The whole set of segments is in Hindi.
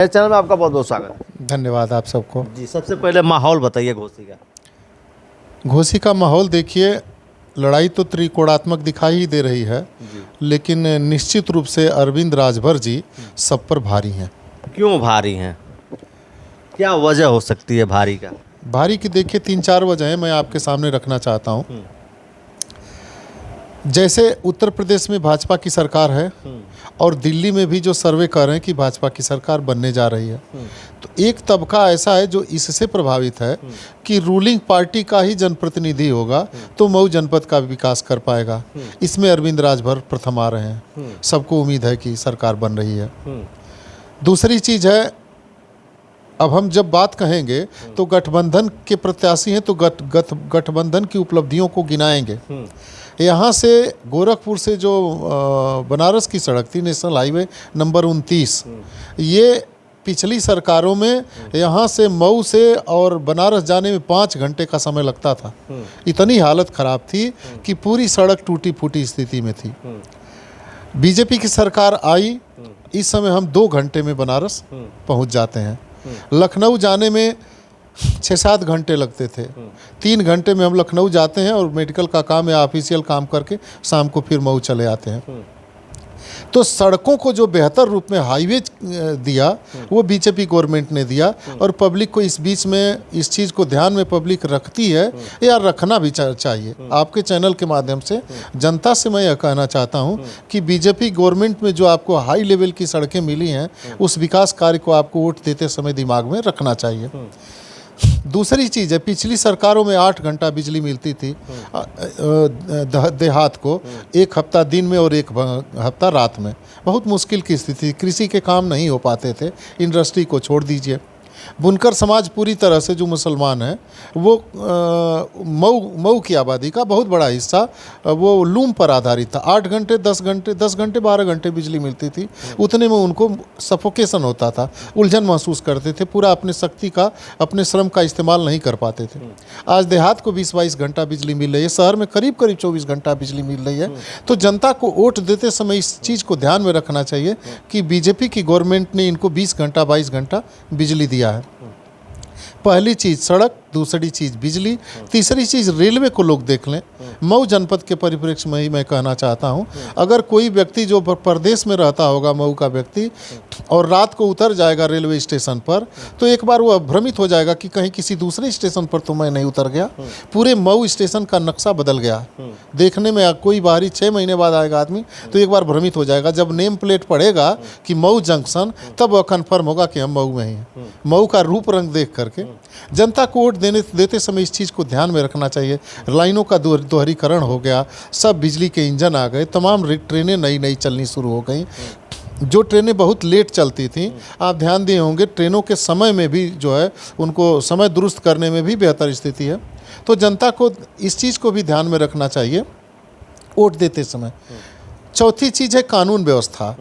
मेरे चैनल में आपका बहुत बहुत स्वागत है। धन्यवाद आप सबको। जी, सबसे पहले माहौल बताइए घोसी का। घोसी का माहौल देखिए, लड़ाई तो त्रिकोणात्मक दिखाई ही दे रही है, लेकिन निश्चित रूप से अरविंद राजभर जी सब पर भारी हैं। क्यों भारी हैं? क्या वजह हो सकती है भारी का? भारी की देखिए 3-4 वजह मैं आपके सामने रखना चाहता हूँ। जैसे उत्तर प्रदेश में भाजपा की सरकार है और दिल्ली में भी जो सर्वे कर रहे हैं कि भाजपा की सरकार बनने जा रही है, तो एक तबका ऐसा है जो इससे प्रभावित है कि रूलिंग पार्टी का ही जनप्रतिनिधि होगा तो मऊ जनपद का विकास कर पाएगा। इसमें अरविंद राजभर प्रथम आ रहे हैं। सबको उम्मीद है कि सरकार बन रही है। दूसरी चीज़ है, अब हम जब बात कहेंगे तो गठबंधन के प्रत्याशी हैं तो गठबंधन की उपलब्धियों को गिनाएंगे। यहाँ से गोरखपुर से जो बनारस की सड़क थी, नेशनल हाईवे नंबर 29, ये पिछली सरकारों में यहाँ से मऊ से और बनारस जाने में 5 घंटे का समय लगता था। इतनी हालत ख़राब थी कि पूरी सड़क टूटी फूटी स्थिति में थी। बीजेपी की सरकार आई, इस समय हम 2 घंटे में बनारस पहुँच जाते हैं। लखनऊ जाने में 6-7 घंटे लगते थे। 3 घंटे में हम लखनऊ जाते हैं और मेडिकल का काम या ऑफिशियल काम करके शाम को फिर मऊ चले आते हैं। तो सड़कों को जो बेहतर रूप में हाईवे दिया वो बीजेपी गवर्नमेंट ने दिया, और पब्लिक को इस बीच में इस चीज़ को ध्यान में पब्लिक रखती है या रखना भी चाहिए। आपके चैनल के माध्यम से जनता से मैं यह कहना चाहता हूं कि बीजेपी गवर्नमेंट में जो आपको हाई लेवल की सड़कें मिली हैं, उस विकास कार्य को आपको वोट देते समय दिमाग में रखना चाहिए। दूसरी चीज़ है, पिछली सरकारों में 8 घंटा बिजली मिलती थी देहात को, 1 हफ्ता दिन में और 1 हफ्ता रात में। बहुत मुश्किल की स्थिति, कृषि के काम नहीं हो पाते थे। इंडस्ट्री को छोड़ दीजिए। बुनकर समाज पूरी तरह से जो मुसलमान है वो मऊ की आबादी का बहुत बड़ा हिस्सा वो लूम पर आधारित था। 8 घंटे 10 घंटे 12 घंटे बिजली मिलती थी, उतने में उनको सफोकेशन होता था, उलझन महसूस करते थे, पूरा अपने शक्ति का, अपने श्रम का इस्तेमाल नहीं कर पाते थे। आज देहात को 20-22 घंटा बिजली मिल रही है, शहर में करीब 24 घंटा बिजली मिल रही है। तो जनता को वोट देते समय इस चीज़ को ध्यान में रखना चाहिए कि बीजेपी की गवर्नमेंट ने इनको 20 घंटा 22 घंटा बिजली दिया है। पहली चीज़ सड़क, दूसरी चीज़ बिजली, तीसरी चीज़ रेलवे को लोग देख लें। मऊ जनपद के परिप्रेक्ष्य में ही मैं कहना चाहता हूं, अगर कोई व्यक्ति जो प्रदेश में रहता होगा, मऊ का व्यक्ति, और रात को उतर जाएगा रेलवे स्टेशन पर, तो एक बार वो भ्रमित हो जाएगा कि कहीं किसी दूसरे स्टेशन पर तो मैं नहीं उतर गया। पूरे मऊ स्टेशन का नक्शा बदल गया। देखने में कोई बाहरी 6 महीने बाद आएगा आदमी तो एक बार भ्रमित हो जाएगा। जब नेम प्लेट पड़ेगा कि मऊ जंक्शन, तब वह कन्फर्म होगा कि हम मऊ में ही हैं। मऊ का रूप रंग देख करके जनता को वोट देते समय इस चीज़ को ध्यान में रखना चाहिए। लाइनों का दोहरीकरण हो गया, सब बिजली के इंजन आ गए, तमाम ट्रेनें नई चलनी शुरू हो गई। जो ट्रेनें बहुत लेट चलती थी, आप ध्यान दिए होंगे, ट्रेनों के समय में भी जो है उनको समय दुरुस्त करने में भी बेहतर स्थिति है। तो जनता को इस चीज़ को भी ध्यान में रखना चाहिए वोट देते समय। चौथी चीज़ है कानून व्यवस्था।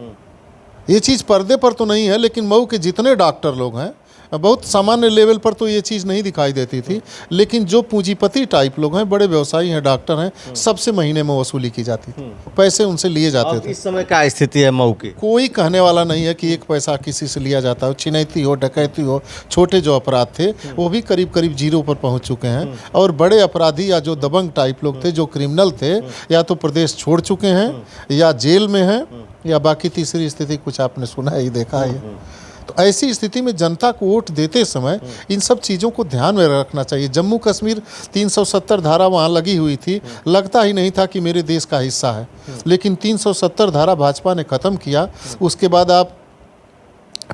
ये चीज़ पर्दे पर तो नहीं है, लेकिन मऊ के जितने डॉक्टर लोग हैं, बहुत सामान्य लेवल पर तो ये चीज़ नहीं दिखाई देती थी, लेकिन जो पूंजीपति टाइप लोग हैं, बड़े व्यवसायी हैं, डॉक्टर हैं, सबसे महीने में वसूली की जाती थी, पैसे उनसे लिए जाते थे। इस समय क्या स्थिति है मऊ की? कोई कहने वाला नहीं है कि 1 पैसा किसी से लिया जाता हो। छिनैती हो, डकैती हो, छोटे जो अपराध थे वो भी करीब करीब 0 पर पहुँच चुके हैं। और बड़े अपराधी या जो दबंग टाइप लोग थे, जो क्रिमिनल थे, या तो प्रदेश छोड़ चुके हैं या जेल में हैं, या बाकी तीसरी स्थिति कुछ आपने सुना ही देखा है। तो ऐसी स्थिति में जनता को वोट देते समय इन सब चीज़ों को ध्यान में रखना चाहिए। जम्मू कश्मीर 370 धारा वहाँ लगी हुई थी, लगता ही नहीं था कि मेरे देश का हिस्सा है, लेकिन 370 धारा भाजपा ने ख़त्म किया। उसके बाद आप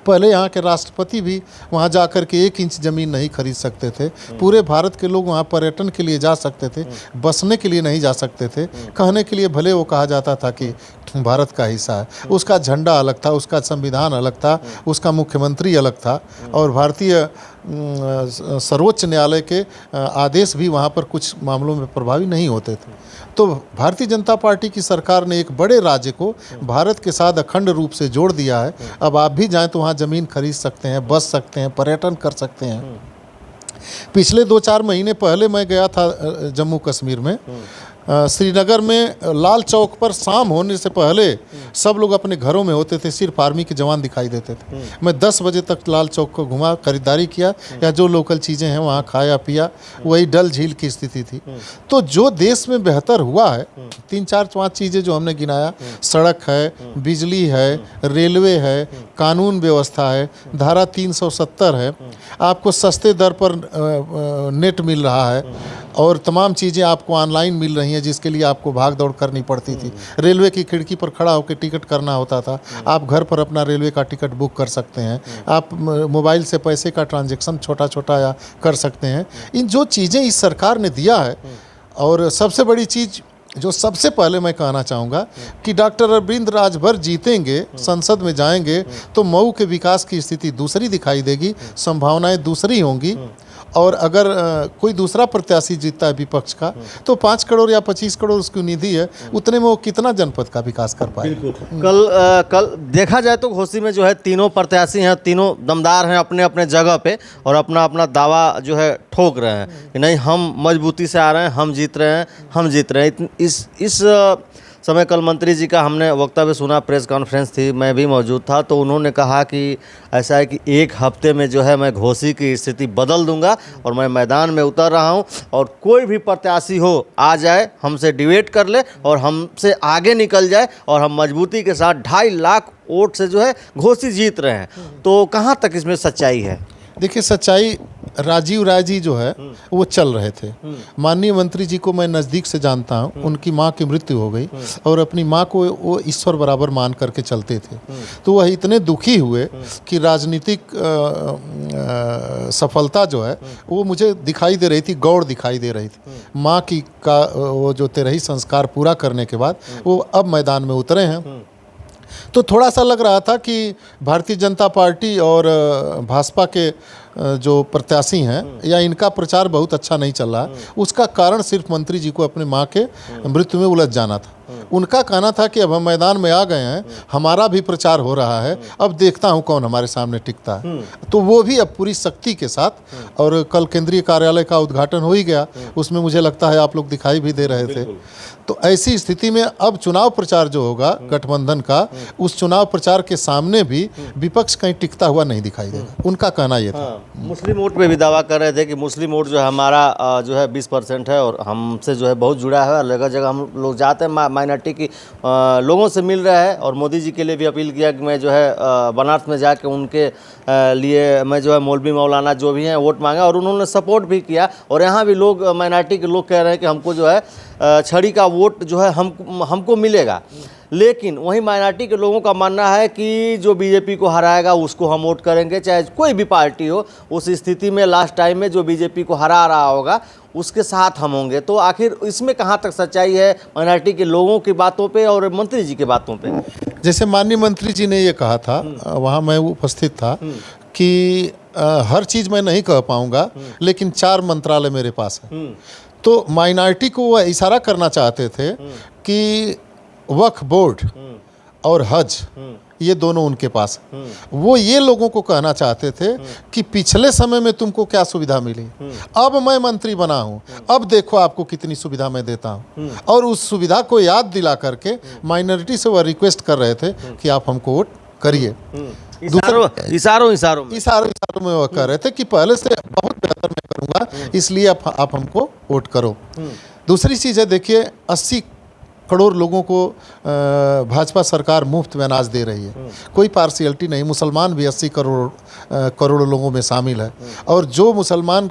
पहले यहाँ के राष्ट्रपति भी वहाँ जाकर के 1 इंच ज़मीन नहीं खरीद सकते थे। पूरे भारत के लोग वहाँ पर्यटन के लिए जा सकते थे, बसने के लिए नहीं जा सकते थे। कहने के लिए भले वो कहा जाता था कि भारत का हिस्सा है, उसका झंडा अलग था, उसका संविधान अलग था, उसका मुख्यमंत्री अलग था, और भारतीय सर्वोच्च न्यायालय के आदेश भी वहाँ पर कुछ मामलों में प्रभावी नहीं होते थे। तो भारतीय जनता पार्टी की सरकार ने एक बड़े राज्य को भारत के साथ अखंड रूप से जोड़ दिया है। अब आप भी जाएं तो वहाँ ज़मीन खरीद सकते हैं, बस सकते हैं, पर्यटन कर सकते हैं। पिछले 2-4 महीने पहले मैं गया था जम्मू कश्मीर में। श्रीनगर में लाल चौक पर शाम होने से पहले सब लोग अपने घरों में होते थे, सिर्फ आर्मी के जवान दिखाई देते थे। मैं 10 बजे तक लाल चौक को घुमा, खरीदारी किया, या जो लोकल चीज़ें हैं वहाँ खाया पिया। वही डल झील की स्थिति थी। तो जो देश में बेहतर हुआ है, 3-4-5 चीज़ें जो हमने गिनाया, सड़क है, बिजली है, रेलवे है, कानून व्यवस्था है, धारा 370 है, आपको सस्ते दर पर नेट मिल रहा है, और तमाम चीज़ें आपको ऑनलाइन मिल रही हैं जिसके लिए आपको भाग दौड़ करनी पड़ती थी। रेलवे की खिड़की पर खड़ा होकर टिकट करना होता था, आप घर पर अपना रेलवे का टिकट बुक कर सकते हैं। आप मोबाइल से पैसे का ट्रांजैक्शन छोटा छोटा या कर सकते हैं। इन जो चीज़ें इस सरकार ने दिया है, और सबसे बड़ी चीज़ जो सबसे पहले मैं कहना चाहूँगा कि डॉक्टर अरविंद राजभर जीतेंगे, संसद में जाएंगे, तो मऊ के विकास की स्थिति दूसरी दिखाई देगी, संभावनाएं दूसरी होंगी। और अगर कोई दूसरा प्रत्याशी जीतता है विपक्ष का, तो 5 करोड़ या 25 करोड़ उसकी निधि है, उतने में वो कितना जनपद का विकास कर पाएगा। कल देखा जाए तो घोसी में जो है तीनों प्रत्याशी हैं, तीनों दमदार हैं अपने अपने जगह पे, और अपना अपना दावा जो है ठोक रहे हैं कि नहीं, हम मजबूती से आ रहे हैं, हम जीत रहे हैं, हम जीत रहे हैं। इस समय कल मंत्री जी का हमने वक्तव्य सुना, प्रेस कॉन्फ्रेंस थी, मैं भी मौजूद था, तो उन्होंने कहा कि ऐसा है कि 1 हफ्ते में जो है मैं घोसी की स्थिति बदल दूंगा, और मैं मैदान में उतर रहा हूं, और कोई भी प्रत्याशी हो आ जाए, हमसे डिबेट कर ले और हमसे आगे निकल जाए, और हम मजबूती के साथ 2.5 लाख वोट से जो है घोसी जीत रहे हैं। तो कहाँ तक इसमें सच्चाई है? देखिए, सच्चाई, राजीव राय जी जो है वो चल रहे थे। माननीय मंत्री जी को मैं नज़दीक से जानता हूँ। उनकी माँ की मृत्यु हो गई, और अपनी माँ को वो ईश्वर बराबर मान करके चलते थे। तो वह इतने दुखी हुए कि राजनीतिक सफलता जो है वो मुझे दिखाई दे रही थी, गौड़ दिखाई दे रही थी। माँ की का वो जो 13ही संस्कार पूरा करने के बाद वो अब मैदान में उतरे हैं। तो थोड़ा सा लग रहा था कि भारतीय जनता पार्टी और भाजपा के जो प्रत्याशी हैं, या इनका प्रचार बहुत अच्छा नहीं चल रहा। उसका कारण सिर्फ मंत्री जी को अपने माँ के मृत्यु में उलझ जाना था। उनका कहना था कि अब हम मैदान में आ गए हैं, हमारा भी प्रचार हो रहा है, अब देखता हूं कौन हमारे सामने टिकता है। तो वो भी अब पूरी शक्ति के साथ, और कल केंद्रीय कार्यालय का उद्घाटन हो ही गया, उसमें मुझे लगता है आप लोग दिखाई भी दे रहे थे। तो ऐसी स्थिति में अब चुनाव प्रचार जो होगा गठबंधन का, उस चुनाव प्रचार के सामने भी विपक्ष कहीं टिकता हुआ नहीं दिखाई देगा। उनका कहना यह था। मुस्लिम वोट पे भी दावा कर रहे थे कि मुस्लिम वोट जो है हमारा जो है 20% है, और हमसे जो है बहुत जुड़ा है, और जगह जगह हम लोग जाते हैं, माइनॉरिटी की लोगों से मिल रहा है। और मोदी जी के लिए भी अपील किया कि मैं जो है बनारस में जाके उनके लिए मैं जो है मौलवी मौलाना जो भी हैं वोट मांगा, और उन्होंने सपोर्ट भी किया। और यहाँ भी लोग, माइनॉरिटी के लोग कह रहे हैं कि हमको जो है छड़ी का वोट जो है हमको मिलेगा। लेकिन वहीं माइनॉरिटी के लोगों का मानना है कि जो बीजेपी को हराएगा उसको हम वोट करेंगे, चाहे कोई भी पार्टी हो। उस स्थिति में लास्ट टाइम में जो बीजेपी को हरा रहा होगा उसके साथ हम होंगे। तो आखिर इसमें कहाँ तक सच्चाई है, माइनॉरिटी के लोगों की बातों पे और मंत्री जी की बातों पे? जैसे माननीय मंत्री जी ने ये कहा था, वहाँ मैं उपस्थित था, कि हर चीज़ मैं नहीं कह पाऊँगा, लेकिन 4 मंत्रालय मेरे पास है। तो माइनॉरिटी को वह इशारा करना चाहते थे कि वक्फ बोर्ड और हज, ये दोनों उनके पास है। वो ये लोगों को कहना चाहते थे कि पिछले समय में तुमको क्या सुविधा मिली, अब मैं मंत्री बना हूँ, अब देखो आपको कितनी सुविधा मैं देता हूँ। और उस सुविधा को याद दिला करके माइनॉरिटी से वह रिक्वेस्ट कर रहे थे कि आप हमको वोट करिए। इशारों में वह कह रहे थे कि पहले से बहुत बेहतर मैं करूँगा, इसलिए आप हमको वोट करो। दूसरी चीज़ है, देखिए 80 करोड़ लोगों को भाजपा सरकार मुफ्त में अनाज दे रही है। कोई पार्शियलिटी नहीं, मुसलमान भी 80 करोड़ लोगों में शामिल है। और जो मुसलमान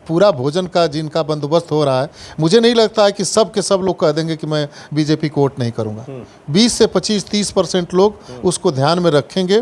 पूरा भोजन का जिनका बंदोबस्त हो रहा है, मुझे नहीं लगता है कि सब के सब लोग कह देंगे कि मैं बीजेपी को वोट नहीं करूंगा। 20 से 25-30% लोग उसको ध्यान में रखेंगे,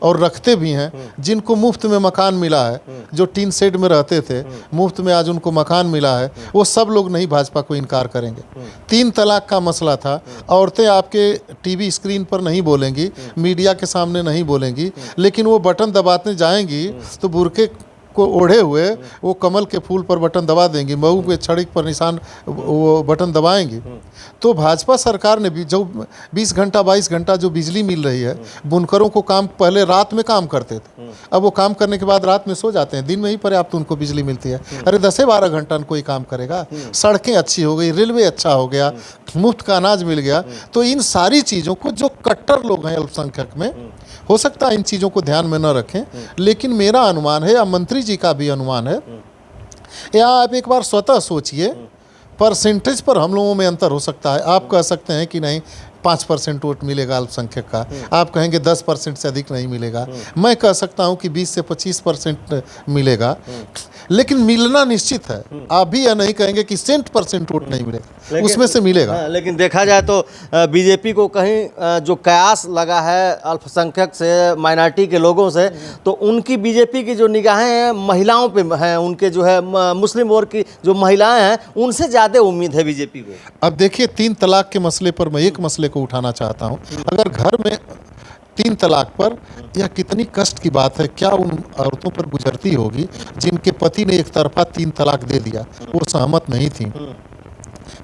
और रखते भी हैं। जिनको मुफ्त में मकान मिला है, जो टीन शेड में रहते थे, मुफ्त में आज उनको मकान मिला है, वो सब लोग नहीं भाजपा को इनकार करेंगे। 3 तलाक का मसला था, औरतें आपके टीवी स्क्रीन पर नहीं बोलेंगी, मीडिया के सामने नहीं बोलेंगी, लेकिन वो बटन दबाते जाएंगी तो बुरके को ओढ़े हुए वो कमल के फूल पर बटन दबा देंगी, मऊ के छड़ी पर निशान वो बटन दबाएंगी। तो भाजपा सरकार ने भी जो 20 घंटा 22 घंटा जो बिजली मिल रही है, बुनकरों को काम पहले रात में काम करते थे, अब वो काम करने के बाद रात में सो जाते हैं, दिन में ही पर्याप्त उनको बिजली मिलती है। अरे 10-12 घंटा कोई काम करेगा। सड़कें अच्छी हो गई, रेलवे अच्छा हो गया, मुफ्त का अनाज मिल गया। तो इन सारी चीज़ों को जो कट्टर लोग हैं अल्पसंख्यक में, हो सकता है इन चीज़ों को ध्यान में न रखें, लेकिन मेरा अनुमान है या मंत्री जी का भी अनुमान है, या आप एक बार स्वतः सोचिए, परसेंटेज पर हम लोगों में अंतर हो सकता है। आप कह सकते हैं कि नहीं 5% वोट मिलेगा अल्पसंख्यक का, आप कहेंगे 10% से अधिक नहीं मिलेगा, मैं कह सकता हूं कि 20 से 25% मिलेगा, लेकिन मिलना निश्चित है। आप भी यह नहीं कहेंगे कि 100% वोट नहीं मिलेगा, उसमें से मिलेगा। हाँ, लेकिन देखा जाए तो बीजेपी को कहीं जो कयास लगा है अल्पसंख्यक से, माइनॉरिटी के लोगों से, तो उनकी बीजेपी की जो निगाहें हैं महिलाओं पे हैं, उनके जो है मुस्लिम वर्ग की जो महिलाएं हैं उनसे ज़्यादा उम्मीद है बीजेपी को। अब देखिए 3 तलाक के मसले पर मैं एक मसले को उठाना चाहता हूं। अगर घर में 3 तलाक पर, यह कितनी कष्ट की बात है, क्या उन औरतों पर गुजरती होगी जिनके पति ने एक तरफा 3 तलाक दे दिया, वो सहमत नहीं थी,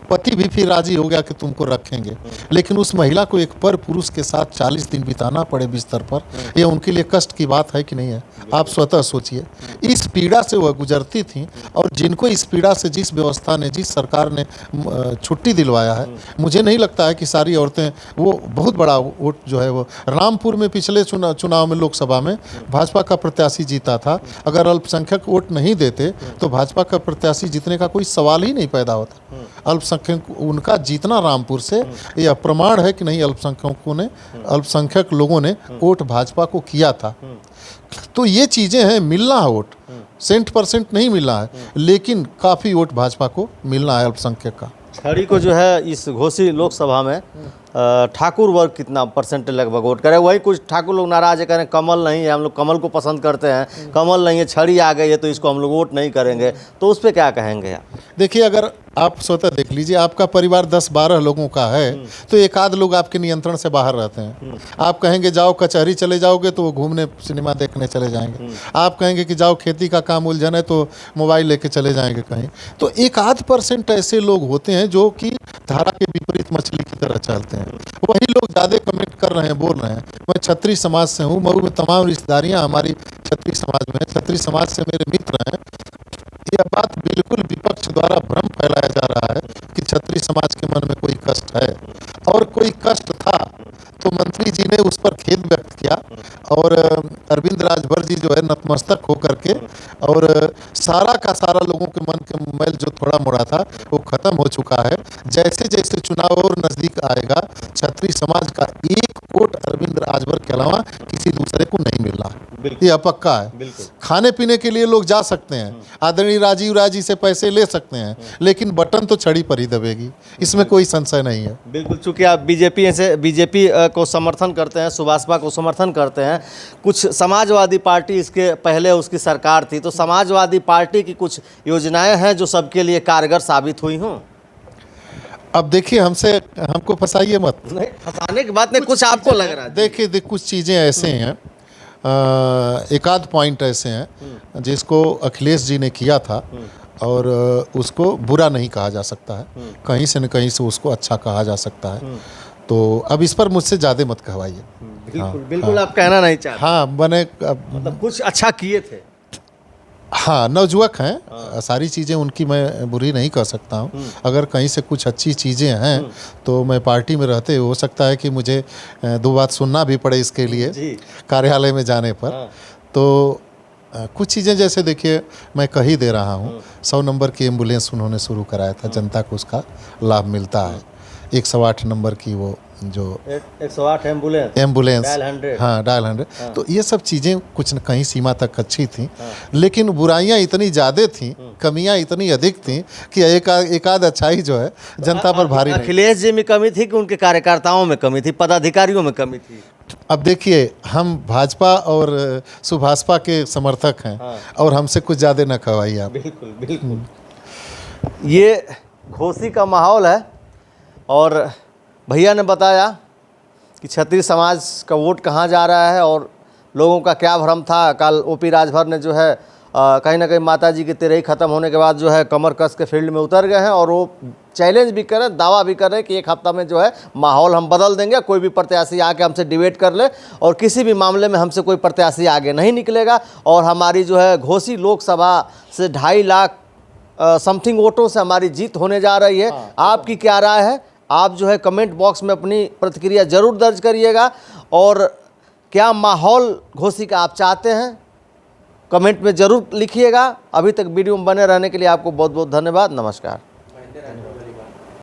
पति भी फिर राजी हो गया कि तुमको रखेंगे, लेकिन उस महिला को एक पर पुरुष के साथ 40 दिन बिताना पड़े बिस्तर पर, यह उनके लिए कष्ट की बात है कि नहीं है? आप स्वतः सोचिए। इस पीड़ा से वह गुजरती थी, और जिनको इस पीड़ा से जिस व्यवस्था ने, जिस सरकार ने छुट्टी दिलवाया है, मुझे नहीं लगता है कि सारी औरतें, वो बहुत बड़ा वोट जो है वो रामपुर में पिछले चुनाव में लोकसभा में भाजपा का प्रत्याशी जीता था। अगर अल्पसंख्यक वोट नहीं देते तो भाजपा का प्रत्याशी जीतने का कोई सवाल ही नहीं पैदा होता। अल्पसंख्यक उनका जीतना रामपुर से यह प्रमाण है कि नहीं अल्पसंख्यक लोगों ने वोट भाजपा को किया था। तो ये चीज़ें हैं, मिलना है वोट, 100% नहीं मिलना है, लेकिन काफ़ी वोट भाजपा को मिलना है अल्पसंख्यक का। छड़ी को जो है इस घोसी लोकसभा में ठाकुर वर्ग कितना परसेंट लगभग वोट करे, वही कुछ ठाकुर लोग नाराज है, कह रहे हैं कमल नहीं है, हम लोग कमल को पसंद करते हैं, कमल नहीं है, छड़ी आ गई है तो इसको हम लोग वोट नहीं करेंगे। तो उस पर क्या कहेंगे आप? देखिए, अगर आप स्वतः देख लीजिए, आपका परिवार 10-12 लोगों का है, तो एक आध लोग आपके नियंत्रण से बाहर रहते हैं। आप कहेंगे जाओ कचहरी चले जाओगे तो वो घूमने सिनेमा देखने चले जाएंगे। आप कहेंगे कि जाओ खेती का काम उलझन है तो मोबाइल लेके चले जाएंगे कहीं। तो 1-8% ऐसे लोग होते हैं जो कि धारा के विपरीत मछली की तरह चलते हैं। वही लोग ज़्यादा कमेंट कर रहे हैं, बोल रहे हैं। मैं छत्री समाज से हूँ, मऊ में तमाम रिश्तेदारियाँ हमारी छत्री समाज में है, छत्री समाज से मेरे मित्र हैं। यह बात बिल्कुल विपक्ष द्वारा भ्रम फैलाया जा रहा है कि छत्री समाज के मन में कोई कष्ट है, और कोई कष्ट था तो मंत्री जी ने उस पर खेद व्यक्त किया, और अरविंद राजभर जी जो है नतमस्तक होकर के, और सारा का सारा लोगों के मन के मैल जो थोड़ा मोड़ा था वो खत्म हो चुका है। जैसे जैसे चुनाव और नज़दीक आएगा, छत्री समाज का एक वोट अरविंद राजभर के अलावा किसी दूसरे को नहीं मिल रहा, यह पक्का है। खाने पीने के लिए लोग जा सकते हैं, आदरणीय राजीव राय जी से पैसे ले सकते हैं, लेकिन बटन तो छड़ी पर ही दबेगी, इसमें कोई संशय नहीं है। बिल्कुल, चूँकि आप बीजेपी को समर्थन करते हैं, सुभाषपा को समर्थन करते हैं, कुछ समाजवादी पार्टी इसके पहले उसकी सरकार थी, तो समाजवादी पार्टी की कुछ योजनाएं हैं जो सबके लिए कारगर साबित हुई हों? अब देखिए, हमको फंसाइए मत। नहीं, फंसाने की बात नहीं, कुछ आपको लग रहा है। देखिए कुछ चीज़ें ऐसे हैं, एक आध पॉइंट ऐसे हैं जिसको अखिलेश जी ने किया था, और उसको बुरा नहीं कहा जा सकता है, कहीं से न कहीं से उसको अच्छा कहा जा सकता है। तो अब इस पर मुझसे ज़्यादा मत कहवाइए। बिल्कुल आप कहना नहीं चाहते। हाँ, मैंने मतलब कुछ अच्छा किए थे। हाँ, नवजुवक हैं, सारी चीज़ें उनकी मैं बुरी नहीं कर सकता हूँ। अगर कहीं से कुछ अच्छी चीज़ें हैं तो मैं पार्टी में रहते हो सकता है कि मुझे 2 बात सुनना भी पड़े इसके लिए कार्यालय में जाने पर। तो कुछ चीज़ें जैसे देखिए, मैं कह ही दे रहा हूँ, 100 नंबर की एम्बुलेंस उन्होंने शुरू कराया था, जनता को उसका लाभ मिलता है। 108 नंबर की वो जो 108 एम्बुलेंस डायल 100। तो ये सब चीज़ें कुछ न कहीं सीमा तक अच्छी थी, लेकिन बुराइयां इतनी ज़्यादा थीं, कमियां इतनी अधिक थीं कि एक आध अच्छाई जो है जनता पर भारी नहीं। अखिलेश जी में कमी थी कि उनके कार्यकर्ताओं में कमी थी, पदाधिकारियों में कमी थी? अब देखिए, हम भाजपा और सुभाषपा के समर्थक हैं, और हमसे कुछ ज़्यादा न खवाइए आप। बिल्कुल। ये घोसी का माहौल है, और भैया ने बताया कि छत्री समाज का वोट कहाँ जा रहा है और लोगों का क्या भ्रम था। कल ओपी राजभर ने जो है कहीं ना कहीं माता जी की तिरई ख़त्म होने के बाद जो है कमर कस के फील्ड में उतर गए हैं और वो चैलेंज भी कर रहे हैं, दावा भी कर रहे हैं कि एक हफ्ता में जो है माहौल हम बदल देंगे, कोई भी प्रत्याशी आके हमसे डिबेट कर ले और किसी भी मामले में हमसे कोई प्रत्याशी आगे नहीं निकलेगा और हमारी जो है घोसी लोकसभा से 2.5 लाख समथिंग वोटों से हमारी जीत होने जा रही है। आपकी क्या राय है? आप जो है कमेंट बॉक्स में अपनी प्रतिक्रिया ज़रूर दर्ज करिएगा और क्या माहौल घोसी का आप चाहते हैं कमेंट में ज़रूर लिखिएगा। अभी तक वीडियो में बने रहने के लिए आपको बहुत बहुत धन्यवाद। नमस्कार।